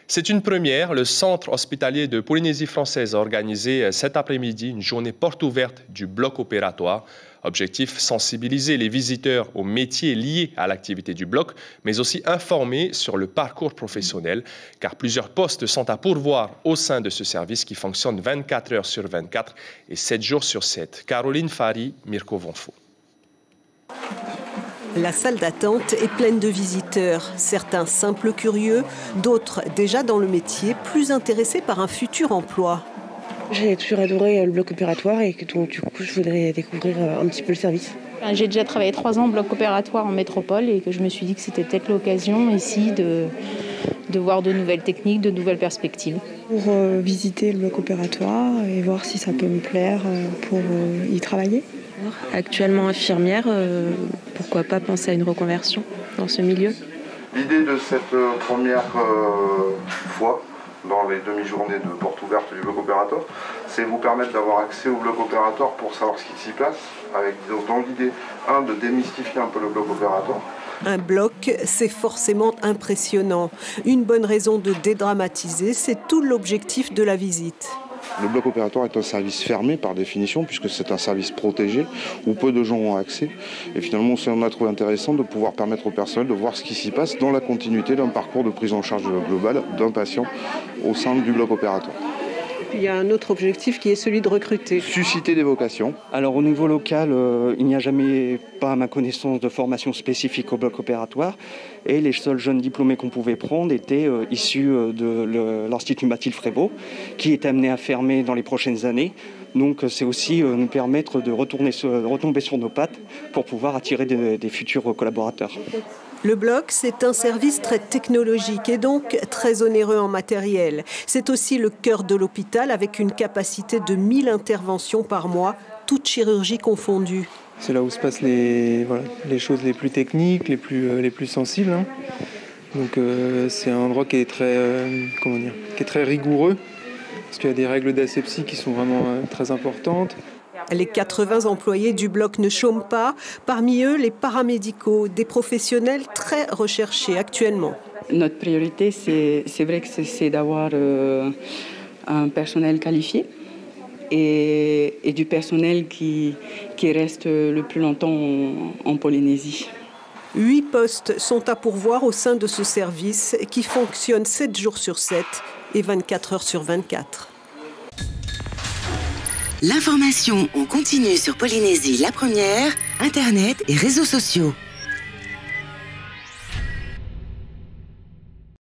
C'est une première. Le centre hospitalier de Polynésie française a organisé cet après-midi une journée porte ouverte du bloc opératoire. Objectif, sensibiliser les visiteurs aux métiers liés à l'activité du bloc, mais aussi informer sur le parcours professionnel, car plusieurs postes sont à pourvoir au sein de ce service qui fonctionne 24 heures sur 24 et 7 jours sur 7. Caroline Fari, Mirko Vonfo. La salle d'attente est pleine de visiteurs, certains simples curieux, d'autres déjà dans le métier, plus intéressés par un futur emploi. J'ai toujours adoré le bloc opératoire et donc du coup je voudrais découvrir un petit peu le service. J'ai déjà travaillé 3 ans en bloc opératoire en métropole et que je me suis dit que c'était peut-être l'occasion ici de voir de nouvelles techniques, de nouvelles perspectives. Pour visiter le bloc opératoire et voir si ça peut me plaire pour y travailler. Actuellement infirmière, pourquoi pas penser à une reconversion dans ce milieu? L'idée de cette première fois dans les demi-journées de porte ouverte du bloc opératoire, c'est vous permettre d'avoir accès au bloc opératoire pour savoir ce qui s'y passe, avec dans l'idée, de démystifier un peu le bloc opératoire. Un bloc, c'est forcément impressionnant. Une bonne raison de dédramatiser, c'est tout l'objectif de la visite. Le bloc opératoire est un service fermé par définition, puisque c'est un service protégé où peu de gens ont accès. Et finalement, on a trouvé intéressant de pouvoir permettre au personnel de voir ce qui s'y passe dans la continuité d'un parcours de prise en charge globale d'un patient au sein du bloc opératoire. Il y a un autre objectif qui est celui de recruter. Susciter des vocations. Alors au niveau local, il n'y a jamais pas à ma connaissance de formation spécifique au bloc opératoire et les seuls jeunes diplômés qu'on pouvait prendre étaient issus de l'Institut Mathilde Frébeau qui est amené à fermer dans les prochaines années. Donc c'est aussi nous permettre de retomber sur nos pattes pour pouvoir attirer des futurs collaborateurs. Le bloc, c'est un service très technologique et donc très onéreux en matériel. C'est aussi le cœur de l'hôpital avec une capacité de 1000 interventions par mois, toutes chirurgies confondues. C'est là où se passent les choses les plus techniques, les plus sensibles. Hein. Donc c'est un endroit qui est très rigoureux, parce qu'il y a des règles d'asepsie qui sont vraiment très importantes. Les 80 employés du bloc ne chôment pas. Parmi eux, les paramédicaux, des professionnels très recherchés actuellement. Notre priorité, c'est vrai que c'est d'avoir un personnel qualifié et du personnel qui reste le plus longtemps en Polynésie. 8 postes sont à pourvoir au sein de ce service qui fonctionne 7 jours sur 7 et 24 heures sur 24. L'information en continu sur Polynésie la première, Internet et réseaux sociaux.